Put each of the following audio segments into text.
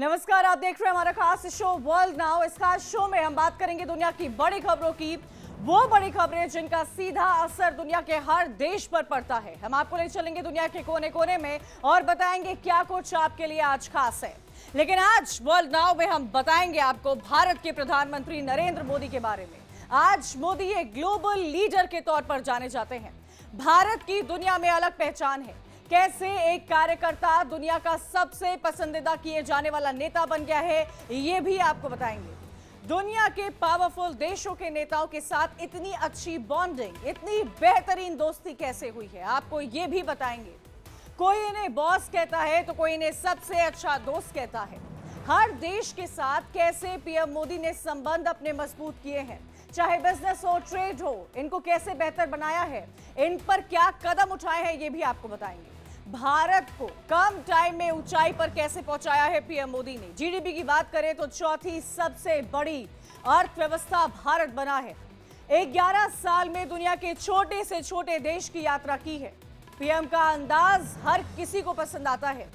नमस्कार, आप देख रहे हैं हमारा खास शो वर्ल्ड नाउ। इस खास शो में हम बात करेंगे दुनिया की बड़ी खबरों की, वो बड़ी खबरें जिनका सीधा असर दुनिया के हर देश पर पड़ता है। हम आपको ले चलेंगे दुनिया के कोने कोने में और बताएंगे क्या कुछ आपके लिए आज खास है। लेकिन आज वर्ल्ड नाउ में हम बताएंगे आपको भारत के प्रधानमंत्री नरेंद्र मोदी के बारे में। आज मोदी एक ग्लोबल लीडर के तौर पर जाने जाते हैं। भारत की दुनिया में अलग पहचान है। कैसे एक कार्यकर्ता दुनिया का सबसे पसंदीदा किए जाने वाला नेता बन गया है, ये भी आपको बताएंगे। दुनिया के पावरफुल देशों के नेताओं के साथ इतनी अच्छी बॉन्डिंग, इतनी बेहतरीन दोस्ती कैसे हुई है, आपको ये भी बताएंगे। कोई इन्हें बॉस कहता है तो कोई इन्हें सबसे अच्छा दोस्त कहता है। हर देश के साथ कैसे पीएम मोदी ने संबंध अपने मजबूत किए हैं, चाहे बिजनेस हो, ट्रेड हो, इनको कैसे बेहतर बनाया है, इन पर क्या कदम उठाए हैं, ये भी आपको बताएंगे। भारत को कम टाइम में ऊंचाई पर कैसे पहुंचाया है पीएम मोदी ने। जीडीपी की बात करें तो चौथी सबसे बड़ी अर्थव्यवस्था भारत बना है। 11 साल में दुनिया के छोटे से छोटे देश की यात्रा की है। पीएम का अंदाज हर किसी को पसंद आता है।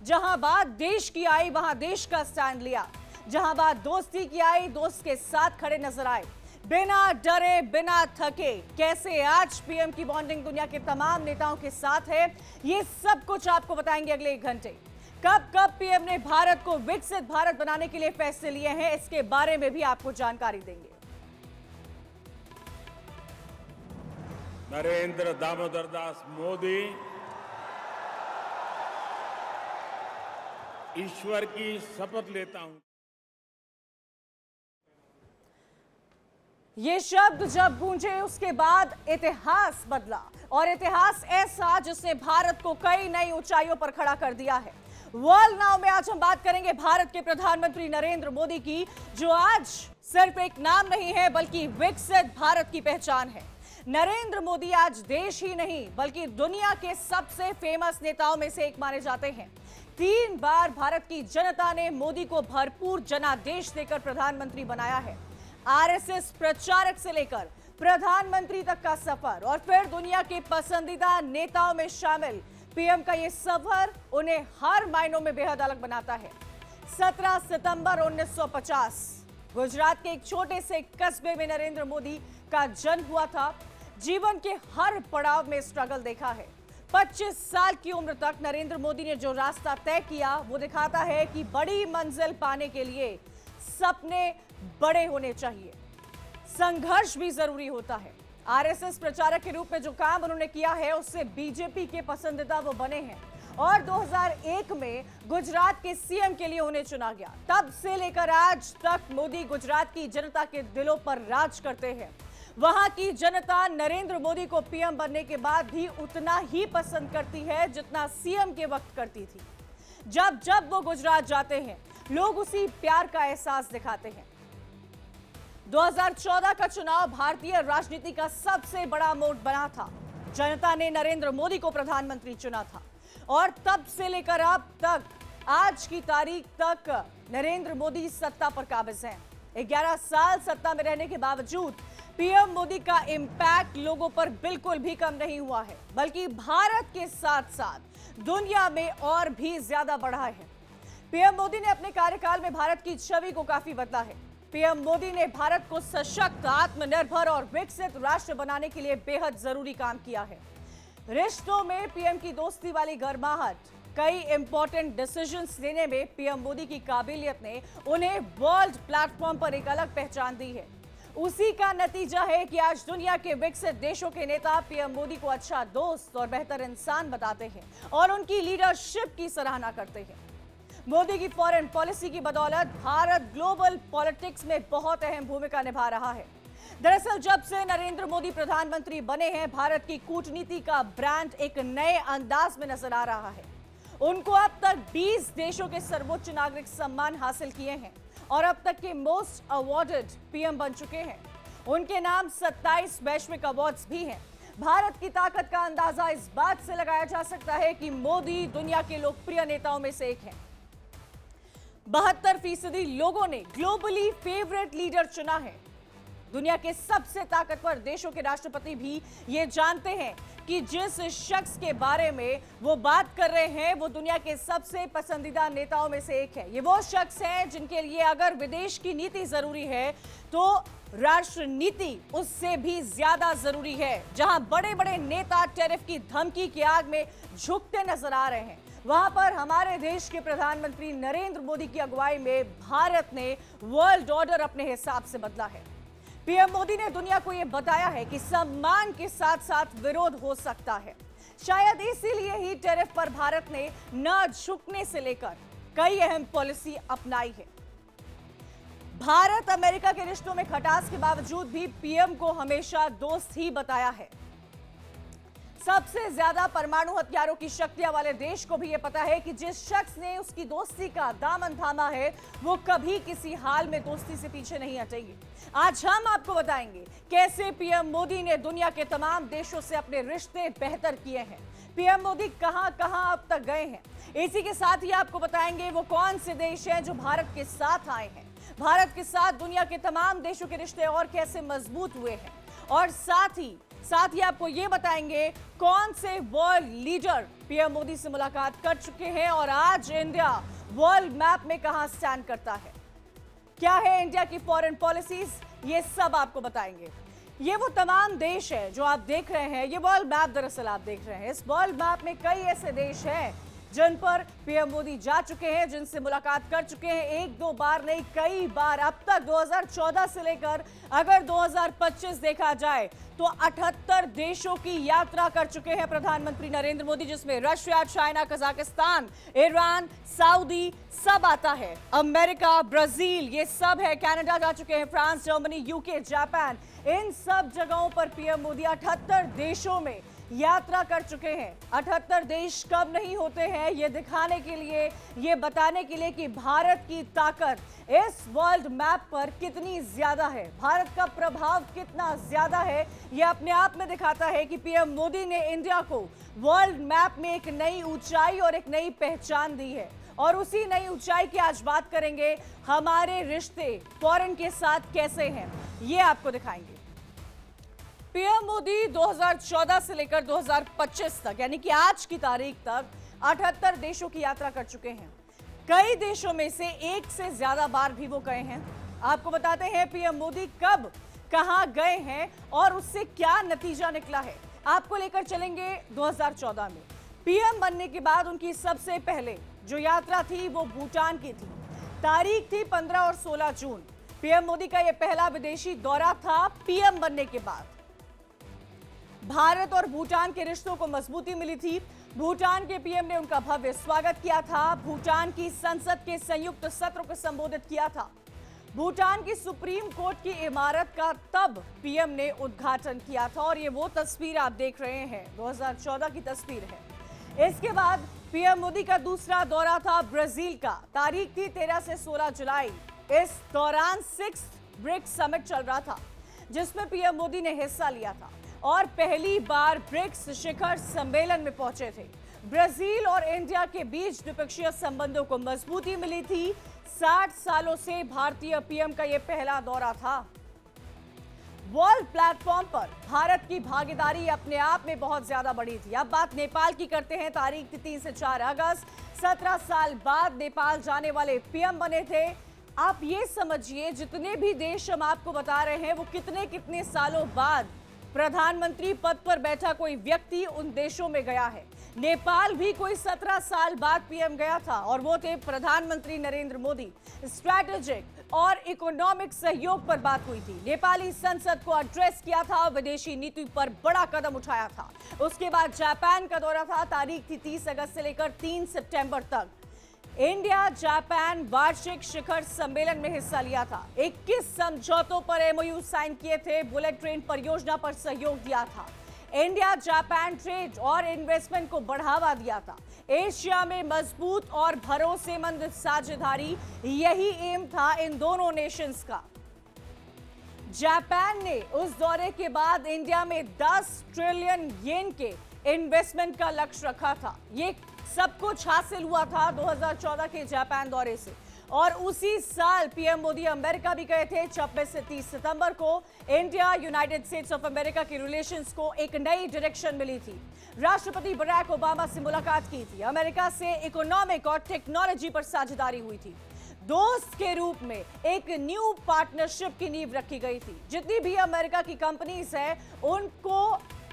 जहां बात देश की आई वहां देश का स्टैंड लिया। जहां बात दोस्ती की आई दोस्त के साथ खड़े नजर आए, बिना डरे बिना थके। कैसे आज पीएम की बॉन्डिंग दुनिया के तमाम नेताओं के साथ है, ये सब कुछ आपको बताएंगे अगले 1 घंटे। कब कब पीएम ने भारत को विकसित भारत बनाने के लिए फैसले लिए हैं, इसके बारे में भी आपको जानकारी देंगे। नरेंद्र दामोदर दास मोदी ईश्वर की शपथ लेता हूं। ये शब्द जब गूंजे उसके बाद इतिहास बदला, और इतिहास ऐसा जिसने भारत को कई नई ऊंचाइयों पर खड़ा कर दिया है। वर्ल्ड नाउ में आज हम बात करेंगे भारत के प्रधानमंत्री नरेंद्र मोदी की, जो आज सिर्फ एक नाम नहीं है बल्कि विकसित भारत की पहचान है। नरेंद्र मोदी आज देश ही नहीं बल्कि दुनिया के सबसे फेमस नेताओं में से एक माने जाते हैं। 3 बार भारत की जनता ने मोदी को भरपूर जनादेश देकर प्रधानमंत्री बनाया है। आरएसएस प्रचारक से लेकर प्रधानमंत्री तक का सफर और फिर दुनिया के पसंदीदा नेताओं में शामिल पीएम का ये सफर उन्हें हर मायनों में बेहद अलग बनाता है। 17 सितंबर 1950 गुजरात के एक छोटे से कस्बे में नरेंद्र मोदी का जन्म हुआ था। जीवन के हर पड़ाव में स्ट्रगल देखा है। 25 साल की उम्र तक नरेंद्र मोदी ने जो रास्ता तय किया वो दिखाता है कि बड़ी मंजिल पाने के लिए सपने बड़े होने चाहिए, संघर्ष भी जरूरी होता है। आरएसएस प्रचारक के रूप में जो काम उन्होंने किया है उससे बीजेपी के पसंदीदा वो बने हैं और 2001 में गुजरात के सीएम के लिए उन्हें चुना गया। तब से लेकर आज तक मोदी गुजरात की जनता के दिलों पर राज करते हैं। वहां की जनता नरेंद्र मोदी को पीएम बनने के बाद भी उतना ही पसंद करती है जितना सीएम के वक्त करती थी। जब जब वो गुजरात जाते हैं लोग उसी प्यार का एहसास दिखाते हैं। 2014 का चुनाव भारतीय राजनीति का सबसे बड़ा मोड़ बना था। जनता ने नरेंद्र मोदी को प्रधानमंत्री चुना था और तब से लेकर अब तक आज की तारीख तक नरेंद्र मोदी सत्ता पर काबिज हैं। 11 साल सत्ता में रहने के बावजूद पीएम मोदी का इंपैक्ट लोगों पर बिल्कुल भी कम नहीं हुआ है, बल्कि भारत के साथ साथ दुनिया में और भी ज्यादा बढ़ा है। पीएम मोदी ने अपने कार्यकाल में भारत की छवि को काफी बदला है। पीएम मोदी ने भारत को सशक्त, आत्मनिर्भर और विकसित राष्ट्र बनाने के लिए बेहद जरूरी काम किया है। रिश्तों में पीएम की दोस्ती वाली गर्माहट, कई इंपॉर्टेंट डिसीजंस लेने में पीएम मोदी की काबिलियत ने उन्हें वर्ल्ड प्लेटफॉर्म पर एक अलग पहचान दी है। उसी का नतीजा है कि आज दुनिया के विकसित देशों के नेता पीएम मोदी को अच्छा दोस्त और बेहतर इंसान बताते हैं और उनकी लीडरशिप की सराहना करते हैं। मोदी की फॉरेन पॉलिसी की बदौलत भारत ग्लोबल पॉलिटिक्स में बहुत अहम भूमिका निभा रहा है। दरअसल जब से नरेंद्र मोदी प्रधानमंत्री बने हैं, भारत की कूटनीति का ब्रांड एक नए अंदाज में नजर आ रहा है। उनको अब तक 20 देशों के सर्वोच्च नागरिक सम्मान हासिल किए हैं और अब तक के मोस्ट अवार्डेड पीएम बन चुके हैं। उनके नाम 27 वैश्विक अवार्ड्स भी हैं। भारत की ताकत का अंदाजा इस बात से लगाया जा सकता है कि मोदी दुनिया के लोकप्रिय नेताओं में से एक हैं। 72% लोगों ने ग्लोबली फेवरेट लीडर चुना है। दुनिया के सबसे ताकतवर देशों के राष्ट्रपति भी ये जानते हैं कि जिस शख्स के बारे में वो बात कर रहे हैं वो दुनिया के सबसे पसंदीदा नेताओं में से एक है। ये वो शख्स है जिनके लिए अगर विदेश की नीति जरूरी है तो राष्ट्र नीति उससे भी ज्यादा जरूरी है। जहां बड़े बड़े नेता टैरिफ की धमकी की आग में झुकते नजर आ रहे हैं, वहां पर हमारे देश के प्रधानमंत्री नरेंद्र मोदी की अगुवाई में भारत ने वर्ल्ड ऑर्डर अपने हिसाब से बदला है। पीएम मोदी ने दुनिया को यह बताया है कि सम्मान के साथ साथ विरोध हो सकता है। शायद इसीलिए ही टैरिफ पर भारत ने न झुकने से लेकर कई अहम पॉलिसी अपनाई है। भारत अमेरिका के रिश्तों में खटास के बावजूद भी पीएम को हमेशा दोस्त ही बताया है। सबसे ज्यादा परमाणु हथियारों की शक्तियां वाले देश को भी यह पता है कि जिस शख्स ने उसकी दोस्ती का दामन थामा है वो कभी किसी हाल में दोस्ती से पीछे नहीं हटेंगे। आज हम आपको बताएंगे कैसे पीएम मोदी ने दुनिया के तमाम देशों से अपने रिश्ते बेहतर किए हैं। पीएम मोदी कहां कहां अब तक गए हैं। इसी के साथ ही आपको बताएंगे वो कौन से देश हैं जो भारत के साथ आए हैं। भारत के साथ दुनिया के तमाम देशों के रिश्ते और कैसे मजबूत हुए हैं, और साथ ही आपको ये बताएंगे कौन से वर्ल्ड लीडर पीएम मोदी से मुलाकात कर चुके हैं और आज इंडिया वर्ल्ड मैप में कहां स्टैंड करता है, क्या है इंडिया की फॉरेन पॉलिसीज, ये सब आपको बताएंगे। ये वो तमाम देश है जो आप देख रहे हैं, ये वर्ल्ड मैप दरअसल आप देख रहे हैं। इस वर्ल्ड मैप में कई ऐसे देश हैं जिन पर पीएम मोदी जा चुके हैं, जिनसे मुलाकात कर चुके हैं, एक दो बार नहीं कई बार। अब तक 2014 से लेकर अगर 2025 देखा जाए तो 78 देशों की यात्रा कर चुके हैं प्रधानमंत्री नरेंद्र मोदी, जिसमें Russia, China, Kazakhstan, Iran, Saudi सब आता है, अमेरिका, ब्राजील ये सब है, कनाडा जा चुके हैं, फ्रांस, जर्मनी, यूके, जापान, इन सब जगहों पर पीएम मोदी 78 देशों में यात्रा कर चुके हैं। 78 देश कम नहीं होते हैं, ये दिखाने के लिए, ये बताने के लिए कि भारत की ताकत इस वर्ल्ड मैप पर कितनी ज्यादा है, भारत का प्रभाव कितना ज्यादा है, ये अपने आप में दिखाता है कि पीएम मोदी ने इंडिया को वर्ल्ड मैप में एक नई ऊंचाई और एक नई पहचान दी है। और उसी नई ऊंचाई की आज बात करेंगे, हमारे रिश्ते फॉरेन के साथ कैसे हैं, ये आपको दिखाएंगे। पीएम मोदी 2014 से लेकर 2025 तक यानी कि आज की तारीख तक 78 देशों की यात्रा कर चुके हैं। कई देशों में से एक से ज्यादा बार भी वो गए हैं। आपको बताते हैं पीएम मोदी कब कहां गए हैं और उससे क्या नतीजा निकला है। आपको लेकर चलेंगे 2014 में। पीएम बनने के बाद उनकी सबसे पहले जो यात्रा थी वो भूटान की थी। तारीख थी 15 और 16 जून। पीएम मोदी का यह पहला विदेशी दौरा था पीएम बनने के बाद। भारत और भूटान के रिश्तों को मजबूती मिली थी। भूटान के पीएम ने उनका भव्य स्वागत किया था। भूटान की संसद के संयुक्त सत्र को संबोधित किया था। भूटान की सुप्रीम कोर्ट की इमारत का तब पीएम ने उद्घाटन किया था और ये वो तस्वीर आप देख रहे हैं, 2014 की तस्वीर है। इसके बाद पीएम मोदी का दूसरा दौरा था ब्राजील का। तारीख थी 13 से 16 जुलाई। इस दौरान 6th ब्रिक्स समिट चल रहा था जिसमें पीएम मोदी ने हिस्सा लिया था और पहली बार ब्रिक्स शिखर सम्मेलन में पहुंचे थे। ब्राजील और इंडिया के बीच द्विपक्षीय संबंधों को मजबूती मिली थी। 60 सालों से भारतीय पीएम का यह पहला दौरा था। वर्ल्ड प्लेटफॉर्म पर भारत की भागीदारी अपने आप में बहुत ज्यादा बड़ी थी। अब बात नेपाल की करते हैं। तारीख थी 3 से 4 अगस्त। 17 साल बाद नेपाल जाने वाले पीएम बने थे। आप ये समझिए जितने भी देश हम आपको बता रहे हैं वो कितने सालों बाद प्रधानमंत्री पद पर बैठा कोई व्यक्ति उन देशों में गया है। नेपाल भी कोई 17 साल बाद पीएम गया था और वो थे प्रधानमंत्री नरेंद्र मोदी। स्ट्रैटेजिक और इकोनॉमिक सहयोग पर बात हुई थी। नेपाली संसद को एड्रेस किया था, विदेशी नीति पर बड़ा कदम उठाया था। उसके बाद जापान का दौरा था। तारीख थी 30 अगस्त से लेकर 3 सितंबर तक। इंडिया जापान वार्षिक शिखर सम्मेलन में हिस्सा लिया था। 21 समझौतों पर एमओयू साइन किए थे। बुलेट ट्रेन परियोजना पर सहयोग दिया था। इंडिया जापान ट्रेड और इन्वेस्टमेंट को बढ़ावा दिया था। एशिया में मजबूत और भरोसेमंद साझेदारी, यही एम था इन दोनों नेशंस का। जापान ने उस दौरे के बाद इंडिया में 10 ट्रिलियन येन के इन्वेस्टमेंट का लक्ष्य रखा था। ये सब कुछ हासिल हुआ था 2014 के जापान दौरे से। और उसी साल पीएम मोदी अमेरिका भी गए थे। 26 से 30 सितंबर को India United states of America के रिलेशंस को एक नई डायरेक्शन मिली थी। राष्ट्रपति बराक ओबामा से मुलाकात की थी। अमेरिका से इकोनॉमिक और टेक्नोलॉजी पर साझेदारी हुई थी। दोस्त के रूप में एक न्यू पार्टनरशिप की नींव रखी गई थी। जितनी भी अमेरिका की कंपनीज है उनको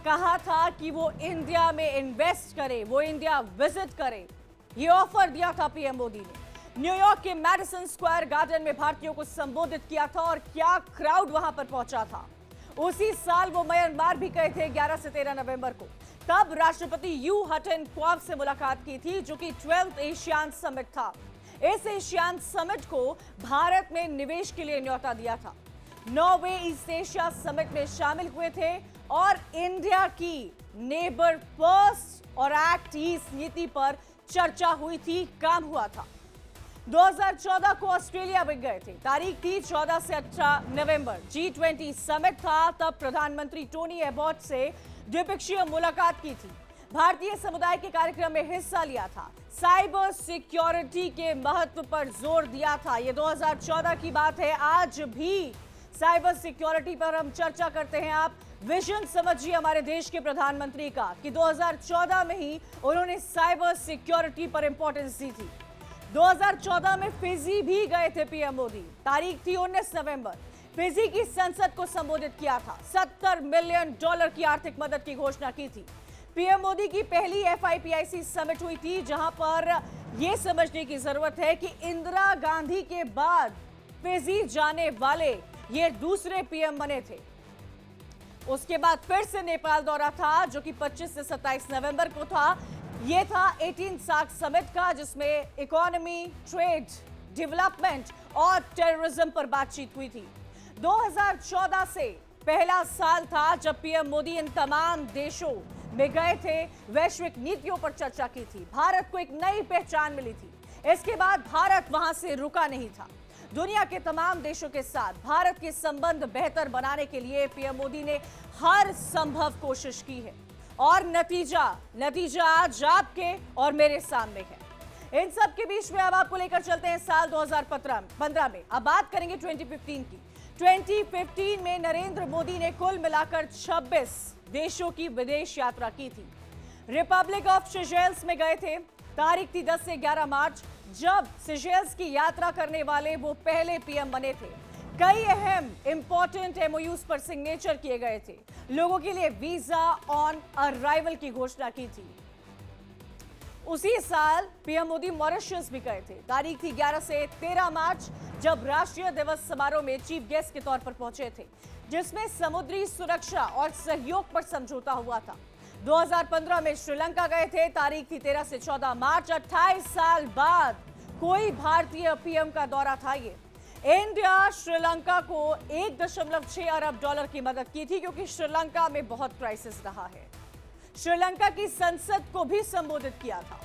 कहा था कि वो इंडिया में इन्वेस्ट करें, वो इंडिया विजिट करें। ये ऑफर दिया था पीएम मोदी ने। न्यूयॉर्क के मैडिसन स्क्वायर गार्डन में भारतीयों को संबोधित किया था और क्या क्राउड वहां पर पहुंचा था। उसी साल वो म्यांमार भी गए थे 11 से 13 नवंबर को। तब राष्ट्रपति यू हटन क्वाव से मुलाकात की थी, जो कि 12th एशियान समिट था। इस एशियान समिट को भारत में निवेश के लिए न्योता दिया था। नॉर्वे ईस्ट एशिया समिट में शामिल हुए थे और इंडिया की नेबर फर्स्ट और एक्ट ईस्ट नीति पर चर्चा हुई थी, काम हुआ था। 2014 को ऑस्ट्रेलिया में गए थे। तारीख थी 14 से 18 नवंबर। G20 समिट था। तब प्रधानमंत्री टोनी एबॉट से द्विपक्षीय मुलाकात की थी। भारतीय समुदाय के कार्यक्रम में हिस्सा लिया था। साइबर सिक्योरिटी के महत्व पर जोर दिया था। ये 2014 की बात है। आज भी साइबर सिक्योरिटी पर हम चर्चा करते हैं। आप विजन समझिए हमारे देश के प्रधानमंत्री का कि 2014 में ही उन्होंने साइबर सिक्योरिटी पर इंपॉर्टेंस दी थी। 2014 में फिजी भी गए थे पीएम मोदी। तारीख थी 19 नवंबर। फिजी की संसद को संबोधित किया था। $70 मिलियन की आर्थिक मदद की घोषणा की थी। पीएम मोदी की पहली FIPIC समिट हुई थी, जहां पर यह समझने की जरूरत है कि इंदिरा गांधी के बाद फिजी जाने वाले ये दूसरे पीएम बने थे। उसके बाद फिर से नेपाल दौरा था, जो कि 25 से 27 नवंबर को था। यह था 18 सार्क समिट का, जिसमें इकोनॉमी, ट्रेड, डेवलपमेंट और टेररिज्म पर बातचीत हुई थी। 2014 से पहला साल था जब पीएम मोदी इन तमाम देशों में गए थे, वैश्विक नीतियों पर चर्चा की थी। भारत को एक नई पहचान मिली थी। इसके बाद भारत वहां से रुका नहीं था। दुनिया के तमाम देशों के साथ भारत के संबंध बेहतर बनाने के लिए पीएम मोदी ने हर संभव कोशिश की है और नतीजा आज आपके और मेरे सामने है। इन सब के बीच में अब आपको लेकर चलते हैं साल 2015 में। अब बात करेंगे 2015 की। 2015 में नरेंद्र मोदी ने कुल मिलाकर 26 देशों की विदेश यात्रा की थी। रिपब्लिक ऑफ सेशेल्स में गए थे। तारीख थी 10 से 11 मार्च, जब सेशेल्स की यात्रा करने वाले वो पहले पीएम बने थे। कई अहम इंपॉर्टेंट MOUs पर सिग्नेचर किए गए थे। लोगों के लिए वीजा ऑन अराइवल की घोषणा की थी। उसी साल पीएम मोदी मॉरिशस भी गए थे। तारीख थी 11 से 13 मार्च, जब राष्ट्रीय दिवस समारोह में चीफ गेस्ट के तौर पर पहुंचे थे, जिसमें समुद्री सुरक्षा और सहयोग पर समझौता हुआ था। 2015 में श्रीलंका गए थे। तारीख थी 13 से 14 मार्च। 28 साल बाद कोई भारतीय पीएम का दौरा था ये। इंडिया श्रीलंका को $1.6 अरब की मदद की थी, क्योंकि श्रीलंका में बहुत क्राइसिस रहा है। श्रीलंका की संसद को भी संबोधित किया था।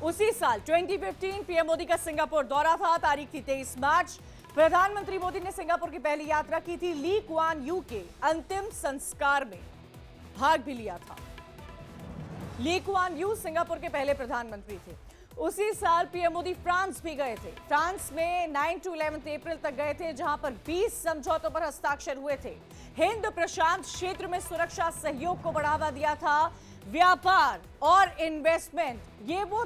उसी साल 2015 पीएम मोदी का सिंगापुर दौरा था। तारीख थी 23 मार्च। प्रधानमंत्री मोदी ने सिंगापुर की पहली यात्रा की थी। ली कुआन यू के अंतिम संस्कार में भाग भी लिया था। ली कुआन यू सिंगापुर के पहले प्रधानमंत्री थे। उसी साल पीएम मोदी फ्रांस भी गए थे। फ्रांस में 9 से 11 अप्रैल तक गए थे, जहां पर 20 समझौतों पर हस्ताक्षर हुए थे। हिंद प्रशांत क्षेत्र में सुरक्षा सहयोग को बढ़ावा दिया था। व्यापार और इन्वेस्टमेंट, ये वो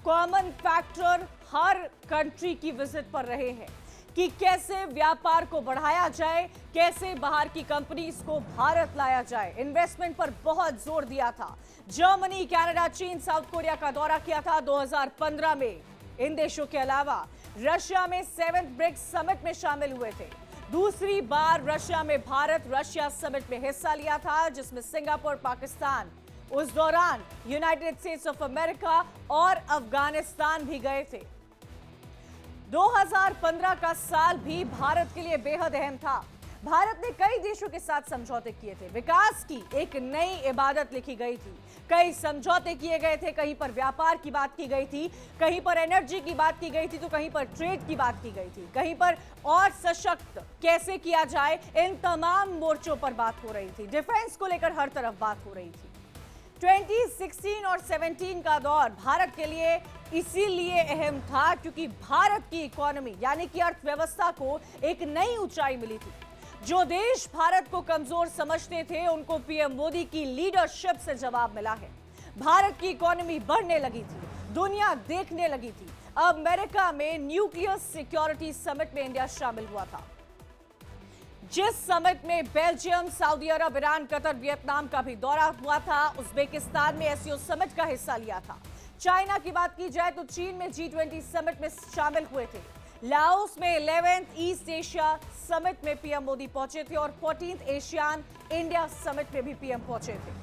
कॉमन फैक्टर हर कंट्री की विजिट पर रहे हैं कि कैसे व्यापार को बढ़ाया जाए, कैसे बाहर की कंपनीज को भारत लाया जाए। इन्वेस्टमेंट पर बहुत जोर दिया था। जर्मनी, कनाडा, चीन, साउथ कोरिया का दौरा किया था 2015 में। इन देशों के अलावा रशिया में 7th ब्रिक्स समिट में शामिल हुए थे। दूसरी बार रशिया में भारत रशिया समिट में हिस्सा लिया था, जिसमें सिंगापुर, पाकिस्तान, उस दौरान यूनाइटेड स्टेट्स ऑफ अमेरिका और अफगानिस्तान भी गए थे। 2015 का साल भी भारत के लिए बेहद अहम था। भारत ने कई देशों के साथ समझौते किए थे। विकास की एक नई इबादत लिखी गई थी। कई समझौते किए गए थे। कहीं पर व्यापार की बात की गई थी, कहीं पर एनर्जी की बात की गई थी, तो कहीं पर ट्रेड की बात की गई थी, कहीं पर और सशक्त कैसे किया जाए, इन तमाम मोर्चों पर बात हो रही थी। डिफेंस को लेकर हर तरफ बात हो रही थी। 2016 और 17 का दौर भारत के लिए इसीलिए अहम था क्योंकि भारत की इकोनॉमी यानी कि अर्थव्यवस्था को एक नई ऊंचाई मिली थी। जो देश भारत को कमजोर समझते थे उनको पीएम मोदी की लीडरशिप से जवाब मिला है। भारत की इकोनॉमी बढ़ने लगी थी, दुनिया देखने लगी थी। अब अमेरिका में न्यूक्लियर सिक्योरिटी समिट में इंडिया शामिल हुआ था, जिस समिट में बेल्जियम, सऊदी अरब, ईरान, कतर, वियतनाम का भी दौरा हुआ था। उज्बेकिस्तान में एससीओ समिट का हिस्सा लिया था। चाइना की बात की जाए तो चीन में G20 समिट में शामिल हुए थे। लाओस में 11th ईस्ट एशिया समिट में पीएम मोदी पहुंचे थे और 14th एशियान इंडिया समिट में भी पीएम पहुंचे थे।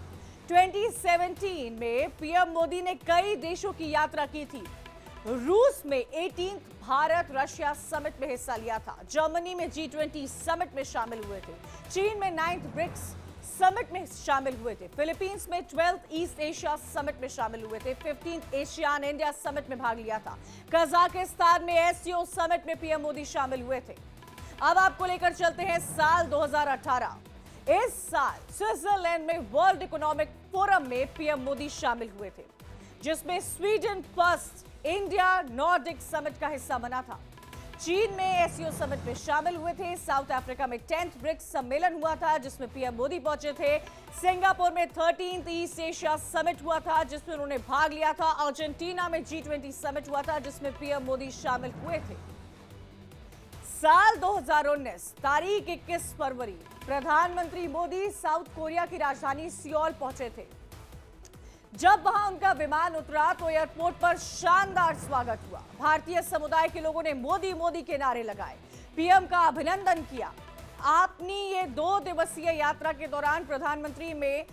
2017 में पीएम मोदी ने कई देशों की यात्रा की थी। रूस में 18th भारत रशिया समिट में हिस्सा लिया था। जर्मनी में G20 समिट में शामिल हुए थे। चीन में 9th ब्रिक्स समिट में शामिल हुए थे। फिलीपींस में 12th ईस्ट एशिया समिट में शामिल हुए थे। 15th एशियान इंडिया समिट में भाग लिया था। कजाकिस्तान में एससीओ समिट में पीएम मोदी शामिल हुए थे। अब आपको लेकर चलते हैं साल 2018। इस साल स्विट्जरलैंड में वर्ल्ड इकोनॉमिक फोरम में पीएम मोदी शामिल हुए थे, जिसमें Sweden first India Nordic summit का हिस्सा बना था। चीन में एससीओ समिट में शामिल हुए थे। साउथ अफ्रीका में 10th ब्रिक्स सम्मेलन हुआ था, जिसमें पीएम मोदी पहुंचे थे। सिंगापुर में 13th ईस्ट एशिया समिट हुआ था, जिसमें उन्होंने भाग लिया था। अर्जेंटीना में G20 समिट हुआ था, जिसमें पीएम मोदी शामिल हुए थे। साल 2019 तारीख 21 फरवरी प्रधानमंत्री मोदी साउथ कोरिया की राजधानी सियोल पहुंचे थे। जब वहां उनका विमान उतरा तो एयरपोर्ट पर शानदार स्वागत हुआ। भारतीय समुदाय के लोगों ने मोदी मोदी के नारे लगाए, पीएम का अभिनंदन किया। अपनी ये 2 दिवसीय यात्रा के दौरान प्रधानमंत्री में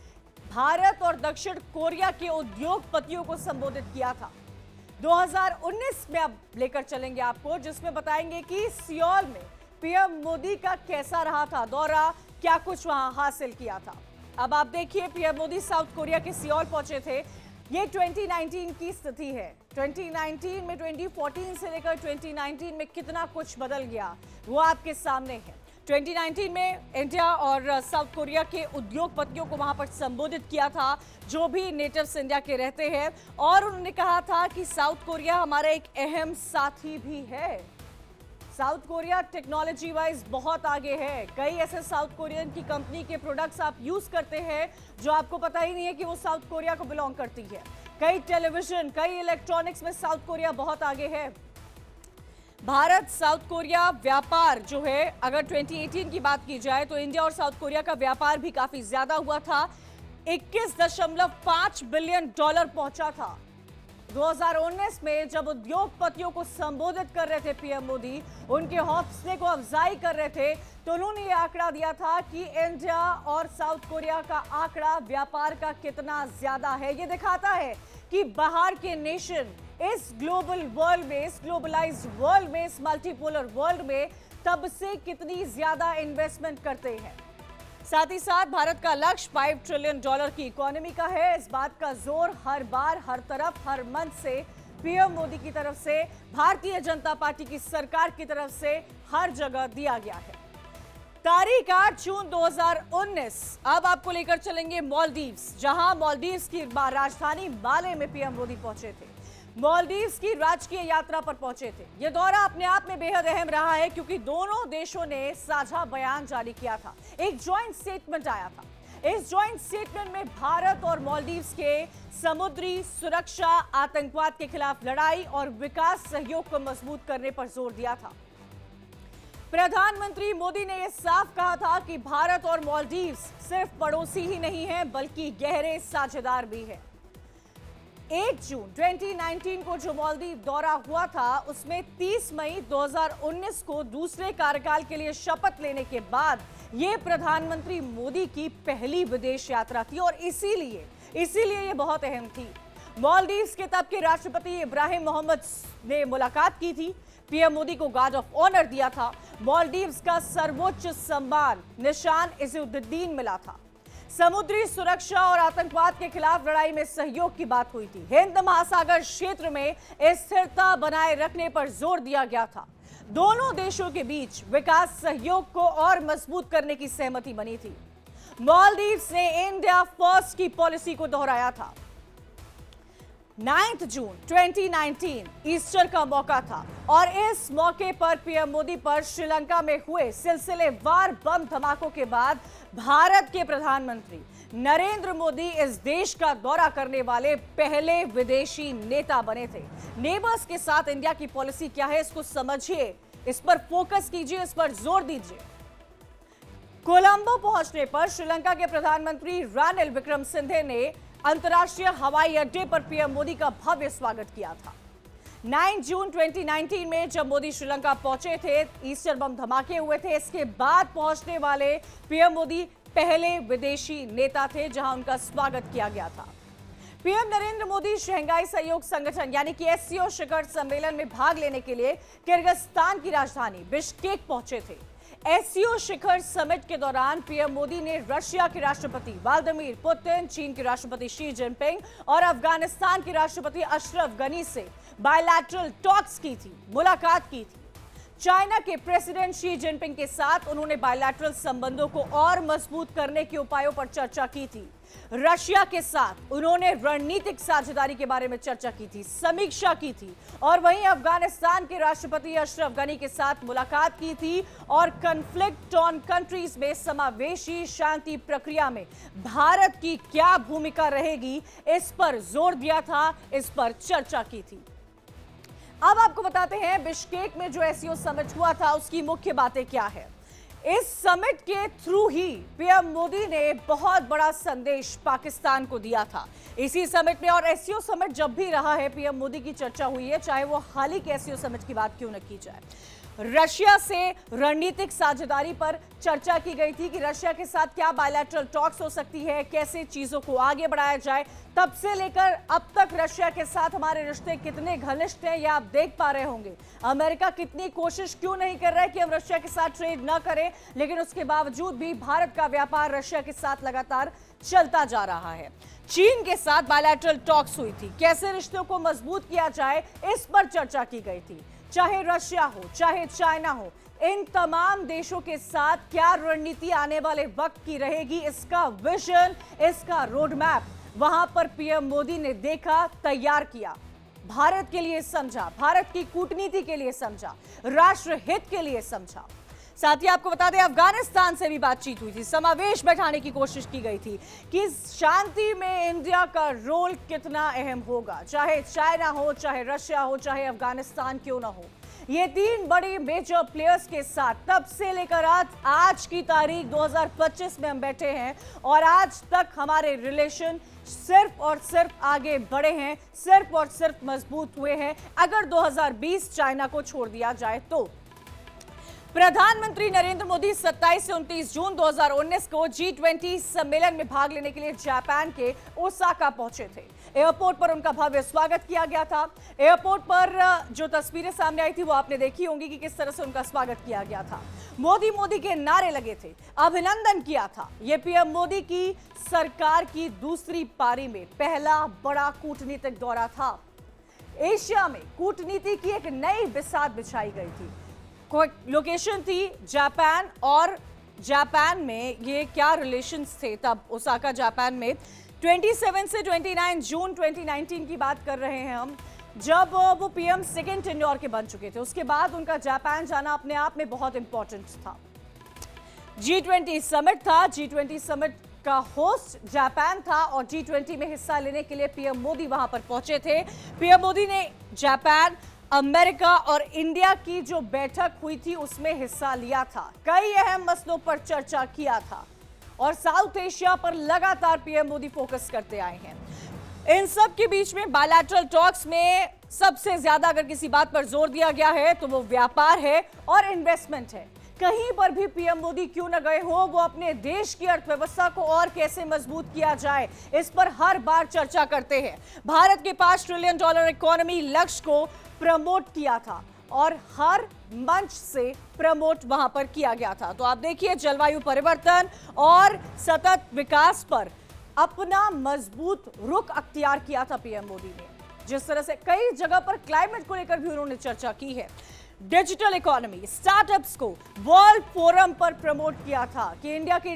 भारत और दक्षिण कोरिया के उद्योगपतियों को संबोधित किया था। 2019 में अब लेकर चलेंगे आपको, जिसमें बताएंगे कि सियोल में पीएम मोदी का कैसा रहा था दौरा, क्या कुछ वहां हासिल किया था। अब आप देखिए, पीएम मोदी साउथ कोरिया के सियोल पहुंचे थे। ये 2019 की स्थिति है। 2019 में 2014 से लेकर 2019 में कितना कुछ बदल गया वो आपके सामने है। 2019 में इंडिया और साउथ कोरिया के उद्योगपतियों को वहां पर संबोधित किया था, जो भी नेटिव्स इंडिया के रहते हैं, और उन्होंने कहा था कि साउथ कोरिया हमारा एक अहम साथी भी है। साउथ कोरिया टेक्नोलॉजी वाइज बहुत आगे है। कई ऐसे साउथ कोरियन की कंपनी के प्रोडक्ट्स आप यूज करते हैं जो आपको पता ही नहीं है कि वो साउथ कोरिया को बिलोंग करती है। कई टेलीविजन, कई इलेक्ट्रॉनिक्स में साउथ कोरिया बहुत आगे है। भारत साउथ कोरिया व्यापार जो है, अगर 2018 की बात की जाए तो इंडिया और साउथ कोरिया का व्यापार भी काफी ज्यादा हुआ था। 21.5 बिलियन डॉलर पहुंचा था। 2019 में जब उद्योगपतियों को संबोधित कर रहे थे पीएम मोदी, उनके हौसले को अफजाई कर रहे थे, तो उन्होंने ये आंकड़ा दिया था कि इंडिया और साउथ कोरिया का आंकड़ा व्यापार का कितना ज्यादा है। ये दिखाता है कि बाहर के नेशन इस ग्लोबल वर्ल्ड में, इस ग्लोबलाइज्ड वर्ल्ड में, इस मल्टीपोलर वर्ल्ड में तब से कितनी ज्यादा इन्वेस्टमेंट करते हैं। साथ ही साथ भारत का लक्ष्य 5 ट्रिलियन डॉलर की इकोनॉमी का है। इस बात का जोर हर बार, हर तरफ, हर मंच से पीएम मोदी की तरफ से, भारतीय जनता पार्टी की सरकार की तरफ से हर जगह दिया गया है। तारीख 8 जून 2019। अब आपको लेकर चलेंगे मालदीव्स, जहां मालदीव्स की राजधानी माले में पीएम मोदी पहुंचे थे। मालदीव्स की राजकीय यात्रा पर पहुंचे थे। यह दौरा अपने आप में बेहद अहम रहा है क्योंकि दोनों देशों ने साझा बयान जारी किया था। एक जॉइंट स्टेटमेंट आया था। इस जॉइंट स्टेटमेंट में भारत और मालदीव्स के समुद्री सुरक्षा, आतंकवाद के खिलाफ लड़ाई और विकास सहयोग को मजबूत करने पर जोर दिया था। प्रधानमंत्री मोदी ने यह साफ कहा था कि भारत और मालदीव्स सिर्फ पड़ोसी ही नहीं हैं, बल्कि गहरे साझेदार भी हैं। 1 जून 2019 को जो मालदीव दौरा हुआ था, उसमें 30 मई 2019 को दूसरे कार्यकाल के लिए शपथ लेने के बाद यह प्रधानमंत्री मोदी की पहली विदेश यात्रा थी और इसीलिए ये बहुत अहम थी। मालदीव्स के तब के राष्ट्रपति इब्राहिम मोहम्मद ने मुलाकात की थी। पीएम मोदी को गार्ड ऑफ ऑनर दिया था। मालदीव्स का सर्वोच्च सम्मान निशान इज़्ज़ुद्दीन मिला था। समुद्री सुरक्षा और आतंकवाद के खिलाफ लड़ाई में सहयोग की बात हुई थी। हिंद महासागर क्षेत्र में स्थिरता बनाए रखने पर जोर दिया गया था। दोनों देशों के बीच विकास सहयोग को और मजबूत करने की सहमति बनी थी। मालदीव्स ने इंडिया फर्स्ट की पॉलिसी को दोहराया था। 9 जून 2019 ईस्टर का मौका था और इस मौके पर पीएम मोदी पर श्रीलंका में हुए सिलसिलेवार बम धमाकों के बाद भारत के प्रधानमंत्री नरेंद्र मोदी इस देश का दौरा करने वाले पहले विदेशी नेता बने थे। नेबर्स के साथ इंडिया की पॉलिसी क्या है, इसको समझिए, इस पर फोकस कीजिए, इस पर जोर दीजिए। कोलंबो पहुंचने पर श्रीलंका के प्रधानमंत्री रानिल विक्रमसिंघे ने अंतर्राष्ट्रीय हवाई अड्डे पर पीएम मोदी का भव्य स्वागत किया था। 9 जून 2019 में जब मोदी श्रीलंका पहुंचे थे, ईस्टर बम धमाके हुए थे। इसके बाद पहुंचने वाले पीएम मोदी पहले विदेशी नेता थे जहां उनका स्वागत किया गया था। पीएम नरेंद्र मोदी शंघाई सहयोग संगठन यानी कि एससीओ शिखर सम्मेलन में भाग लेने के लिए किर्गिस्तान की राजधानी बिश्केक पहुंचे थे। एससीओ शिखर समिट के दौरान पीएम मोदी ने रशिया के राष्ट्रपति व्लादिमीर पुतिन, चीन के राष्ट्रपति शी जिनपिंग और अफगानिस्तान के राष्ट्रपति अशरफ गनी से बायलैटरल टॉक्स की थी, मुलाकात की थी। चाइना के प्रेसिडेंट शी जिनपिंग के साथ उन्होंने बायलैटरल संबंधों को और मजबूत करने के उपायों पर चर्चा की थी। रशिया के साथ उन्होंने रणनीतिक साझेदारी के बारे में चर्चा की थी, समीक्षा की थी और वहीं अफगानिस्तान के राष्ट्रपति अशरफ गनी के साथ मुलाकात की थी और कॉन्फ्लिक्ट ऑन कंट्रीज में समावेशी शांति प्रक्रिया में भारत की क्या भूमिका रहेगी, इस पर जोर दिया था, इस पर चर्चा की थी। अब आपको बताते हैं बिश्केक में जो एससीओ समिट हुआ था उसकी मुख्य बातें क्या है। इस समिट के थ्रू ही पीएम मोदी ने बहुत बड़ा संदेश पाकिस्तान को दिया था। इसी समिट में और एससीओ समिट जब भी रहा है पीएम मोदी की चर्चा हुई है, चाहे वो हाल ही के एससीओ समिट की बात क्यों न की जाए। रशिया से रणनीतिक साझेदारी पर चर्चा की गई थी कि रशिया के साथ क्या बायलैटरल टॉक्स हो सकती है, कैसे चीजों को आगे बढ़ाया जाए। तब से लेकर अब तक रशिया के साथ हमारे रिश्ते कितने घनिष्ठ हैं, यह आप देख पा रहे होंगे। अमेरिका कितनी कोशिश क्यों नहीं कर रहा है कि हम रशिया के साथ ट्रेड न करें, लेकिन उसके बावजूद भी भारत का व्यापार रशिया के साथ लगातार चलता जा रहा है। चीन के साथ बायलैटरल टॉक्स हुई थी, कैसे रिश्तों को मजबूत किया जाए, इस पर चर्चा की गई थी। चाहे रशिया हो, चाहे चाइना हो, इन तमाम देशों के साथ क्या रणनीति आने वाले वक्त की रहेगी, इसका विजन, इसका रोड मैप वहां पर पीएम मोदी ने देखा, तैयार किया, भारत के लिए समझा, भारत की कूटनीति के लिए समझा, राष्ट्र हित के लिए समझा। साथ ही आपको बता दें अफगानिस्तान से भी बातचीत हुई थी, समावेश बैठाने की कोशिश की गई थी कि शांति में इंडिया का रोल कितना अहम होगा, चाहे चाइना हो, चाहे रशिया हो, चाहे अफगानिस्तान क्यों ना हो। ये तीन बड़े मेजर प्लेयर्स के साथ तब से लेकर आज की तारीख 2025 में हम बैठे हैं और आज तक हमारे रिलेशन सिर्फ और सिर्फ आगे बढ़े हैं, सिर्फ और सिर्फ मजबूत हुए हैं, अगर 2020 चाइना को छोड़ दिया जाए तो। प्रधानमंत्री नरेंद्र मोदी 27 से 29 जून 2019 को G20 सम्मेलन में भाग लेने के लिए जापान के ओसाका पहुंचे थे। एयरपोर्ट पर उनका भव्य स्वागत किया गया था। एयरपोर्ट पर जो तस्वीरें सामने आई थी वो आपने देखी होंगी कि किस तरह से उनका स्वागत किया गया था। मोदी मोदी के नारे लगे थे, अभिनंदन किया था। यह पीएम मोदी की सरकार की दूसरी पारी में पहला बड़ा कूटनीतिक दौरा था। एशिया में कूटनीति की एक नई बिसात बिछाई गई थी। लोकेशन थी जापान और जापान में ये क्या रिलेशंस थे तब ओसाका जापान में। 27 से 29 जून 2019 की बात कर रहे हैं हम, जब वो पीएम सेकेंड टेन्योर के बन चुके थे। उसके बाद उनका जापान जाना अपने आप में बहुत इंपॉर्टेंट था। G20 समिट था, G20 समिट का होस्ट जापान था और G20 में हिस्सा लेने के लिए पीएम मोदी वहां पर पहुंचे थे। पीएम मोदी ने जापान, अमेरिका और इंडिया की जो बैठक हुई थी उसमें हिस्सा लिया था। कई अहम मसलों पर चर्चा किया था और साउथ एशिया पर लगातार पीएम मोदी फोकस करते आए हैं। इन सब के बीच में बायलैटरल टॉक्स में सबसे ज्यादा अगर किसी बात पर जोर दिया गया है तो वो व्यापार है और इन्वेस्टमेंट है। कहीं पर भी पीएम मोदी क्यों न गए हो, वो अपने देश की अर्थव्यवस्था को और कैसे मजबूत किया जाए, इस पर हर बार चर्चा करते हैं। भारत के $5 ट्रिलियन इकोनॉमी लक्ष्य को प्रमोट किया था और हर मंच से प्रमोट वहां पर किया गया था। तो आप देखिए जलवायु परिवर्तन और सतत विकास पर अपना मजबूत रुख अख्तियार किया था पीएम मोदी ने। जिस तरह से कई जगह पर क्लाइमेट को लेकर भी उन्होंने चर्चा की है। डिजिटल इकोनॉमी, स्टार्टअप्स को वर्ल्ड फोरम पर प्रमोट किया था कि इंडिया की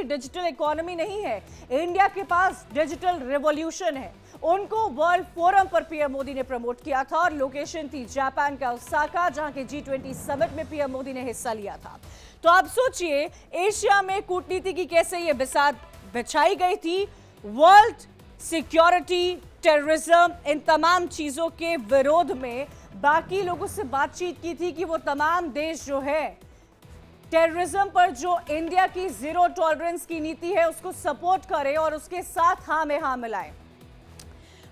डिजिटल इकोनॉमी नहीं है, इंडिया के पास डिजिटल रिवॉल्यूशन है। उनको वर्ल्ड फोरम पर पीएम मोदी ने प्रमोट किया था और लोकेशन थी जापान का ओसाका, जहां के G20 समिट में पीएम मोदी ने हिस्सा लिया था। तो आप सोचिए, एशिया में कूटनीति की कैसे ये बिसात बिछाई गई थी। वर्ल्ड सिक्योरिटी, टेररिज्म, इन तमाम चीजों के विरोध में बाकी लोगों से बातचीत की थी कि वो तमाम देश जो है टेररिज्म पर जो इंडिया की जीरो टॉलरेंस की नीति है उसको सपोर्ट करें और उसके साथ हाँ में हाँ मिलाएं।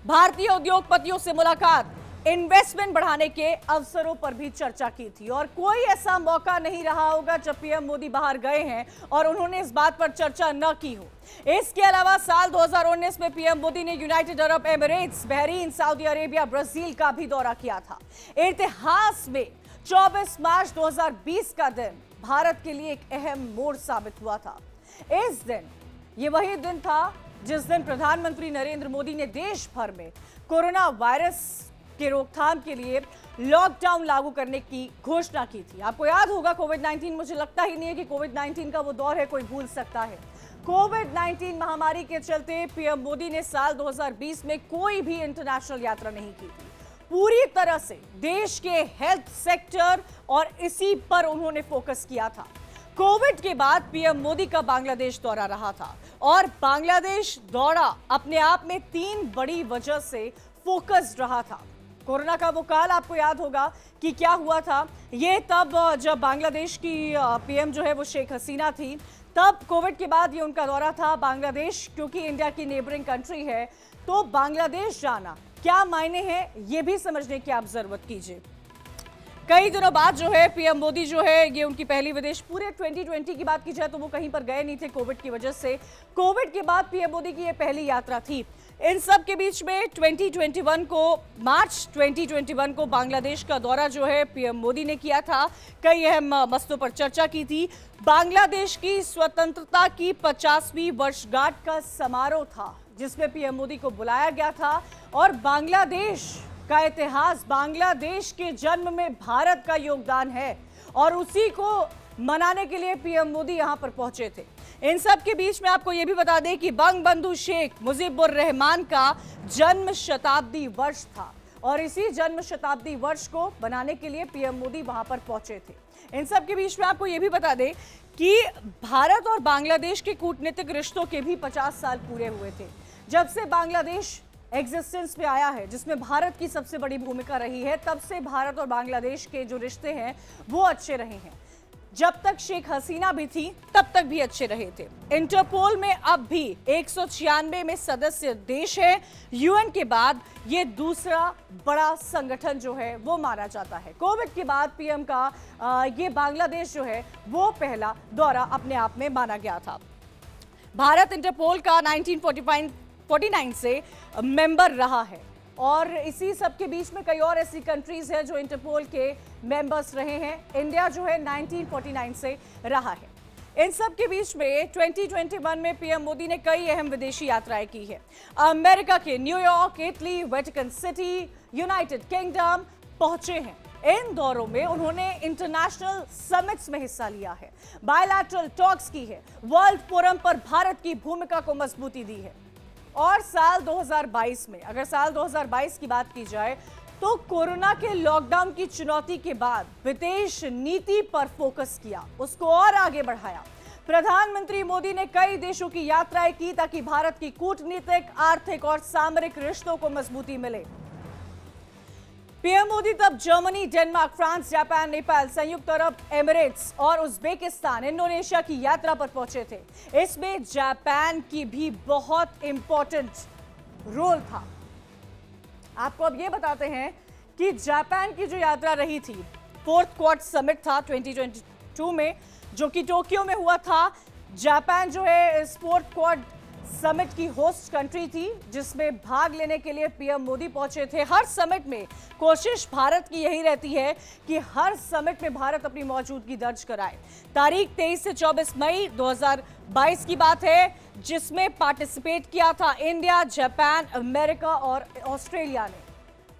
भारतीय उद्योगपतियों से मुलाकात, इन्वेस्टमेंट बढ़ाने के अवसरों पर भी चर्चा की थी और कोई ऐसा मौका नहीं रहा होगा जब पीएम मोदी बाहर गए हैं और उन्होंने इस बात पर चर्चा न की हो। इसके अलावा साल 2019 में पीएम मोदी ने United Arab Emirates, Bahrain, Saudi Arabia, Brazil का भी दौरा किया था। इतिहास में 24 मार्च 2020 का दिन भारत के लिए एक अहम मोड़ साबित हुआ था। इस दिन, ये वही दिन था जिस दिन प्रधानमंत्री नरेंद्र मोदी ने देश भर में कोरोना वायरस के रोकथाम के लिए लॉकडाउन लागू करने की घोषणा की थी। आपको याद होगा कोविड-19, मुझे लगता ही नहीं है कि कोविड-19 का वो दौर है कोई भूल सकता है। कोविड-19 महामारी के चलते पीएम मोदी ने साल 2020 में कोई भी इंटरनेशनल यात्रा नहीं की थी। पूरी तरह से देश के हेल्थ सेक्टर और इसी पर उन्होंने फोकस किया था। कोविड के बाद पीएम मोदी का बांग्लादेश दौरा रहा था और बांग्लादेश दौरा अपने आप में 3 बड़ी वजह से फोकस्ड रहा था। कोरोना का वो काल आपको याद होगा कि क्या हुआ था। ये तब जब बांग्लादेश की पीएम जो है वो शेख हसीना थी, तब कोविड के बाद ये उनका दौरा था बांग्लादेश, क्योंकि इंडिया की नेबरिंग कंट्री है तो बांग्लादेश जाना क्या मायने हैं ये भी समझने की आप जरूरत कीजिए। कई दिनों बाद जो है पीएम मोदी जो है ये उनकी पहली विदेश, पूरे 2020 की बात की जाए तो वो कहीं पर गए नहीं थे कोविड की वजह से। कोविड के बाद पीएम मोदी की ये पहली यात्रा थी। इन सब के बीच में मार्च 2021 को बांग्लादेश का दौरा जो है पीएम मोदी ने किया था। कई अहम मसलों पर चर्चा की थी। बांग्लादेश की स्वतंत्रता की 50वीं वर्षगांठ का समारोह था जिसमें पीएम मोदी को बुलाया गया था और बांग्लादेश का इतिहास, बांग्लादेश के जन्म में भारत का योगदान है और उसी को मनाने के लिए पीएम मोदी यहां पर पहुंचे थे। इन सब के बीच में आपको यह भी बता दें कि बंगबंधु शेख मुजीबुर रहमान का जन्म शताब्दी वर्ष था और इसी जन्म शताब्दी वर्ष को बनाने के लिए पीएम मोदी वहां पर पहुंचे थे। इन सब के बीच में आपको यह भी बता दें कि भारत और बांग्लादेश के कूटनीतिक रिश्तों के भी 50 साल पूरे हुए थे जब से बांग्लादेश एग्जिस्टेंस में आया है, जिसमें भारत की सबसे बड़ी भूमिका रही है। तब से भारत और बांग्लादेश के जो रिश्ते हैं वो अच्छे रहे हैं। जब तक शेख हसीना भी थी तब तक भी अच्छे रहे थे। इंटरपोल में अब भी 196 में सदस्य देश है। यूएन के बाद ये दूसरा बड़ा संगठन जो है वो माना जाता है। कोविड के बाद पीएम का ये बांग्लादेश जो है वो पहला दौरा अपने आप में माना गया था। भारत इंटरपोल का 1949 से मेंबर रहा है और इसी सब के बीच में कई और ऐसी कंट्रीज हैं जो इंटरपोल के मेंबर्स रहे हैं। इंडिया जो है 1949 से रहा है। इन सब के बीच में 2021 में पीएम मोदी ने कई अहम विदेशी यात्राएं की है। अमेरिका के New York, Italy, Vatican city, United kingdom पहुंचे हैं। इन दौरों में उन्होंने इंटरनेशनल समिट्स में हिस्सा लिया है, बायलैटरल टॉक्स की है, वर्ल्ड फोरम पर भारत की भूमिका को मजबूती दी है। और साल 2022 में, अगर साल 2022 की बात की जाए तो कोरोना के लॉकडाउन की चुनौती के बाद विदेश नीति पर फोकस किया, उसको और आगे बढ़ाया। प्रधानमंत्री मोदी ने कई देशों की यात्राएं की ताकि भारत की कूटनीतिक, आर्थिक और सामरिक रिश्तों को मजबूती मिले। पीएम मोदी तब Germany, Denmark, France, Japan, Nepal, संयुक्त अरब एमिरेट्स और उज्बेकिस्तान, इंडोनेशिया की यात्रा पर पहुंचे थे। इसमें जापान की भी बहुत इंपॉर्टेंट रोल था। आपको अब ये बताते हैं कि जापान की जो यात्रा रही थी, 4th क्वाड समिट था 2022 में जो कि टोक्यो में हुआ था। जापान जो है इस 4th क्वाड समिट की होस्ट कंट्री थी जिसमें भाग लेने के लिए पीएम मोदी पहुंचे थे। हर समिट में कोशिश भारत की यही रहती है कि हर समिट में भारत अपनी मौजूदगी दर्ज कराए। तारीख 23 से 24 मई 2022 की बात है जिसमें पार्टिसिपेट किया था इंडिया, जापान, अमेरिका और ऑस्ट्रेलिया ने।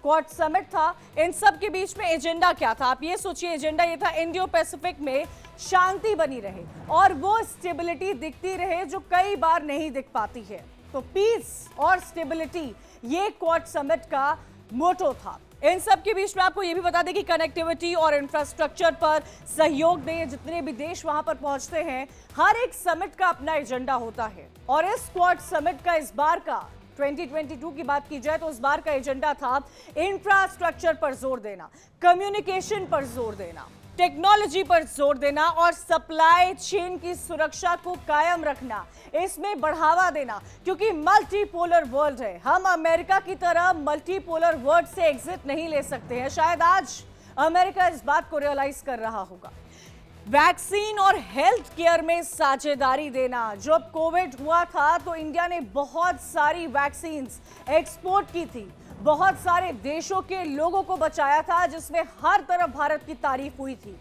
क्वाड समिट था। इन सब के बीच में एजेंडा क्या था? आप ये सोचिए, एजेंडा ये था इंडियो पैसिफिक में शांति बनी रहे और वो स्टेबिलिटी दिखती रहे जो कई बार नहीं दिख पाती है। तो पीस और स्टेबिलिटी ये क्वाड समिट का मोटो था। इन सब के बीच में आपको यह भी बता दें कि कनेक्टिविटी और इंफ्रास्ट्रक्चर पर सहयोग दें। जितने भी देश वहां पर पहुंचते हैं, हर एक समिट का अपना एजेंडा होता है और इस क्वाड समिट का इस बार का 2022 की बात की जाए तो इस बार का एजेंडा था इंफ्रास्ट्रक्चर पर जोर देना, कम्युनिकेशन पर जोर देना, टेक्नोलॉजी पर जोर देना और सप्लाई चेन की सुरक्षा को कायम रखना, इसमें बढ़ावा देना। क्योंकि मल्टीपोलर वर्ल्ड है, हम अमेरिका की तरह मल्टीपोलर वर्ल्ड से एग्जिट नहीं ले सकते हैं। शायद आज अमेरिका इस बात को रियलाइज कर रहा होगा। वैक्सीन और हेल्थ केयर में साझेदारी देना। जब कोविड हुआ था तो इंडिया ने बहुत सारी वैक्सीन्स एक्सपोर्ट की थी, बहुत सारे देशों के लोगों को बचाया था, जिसमें हर तरफ भारत की तारीफ हुई थी।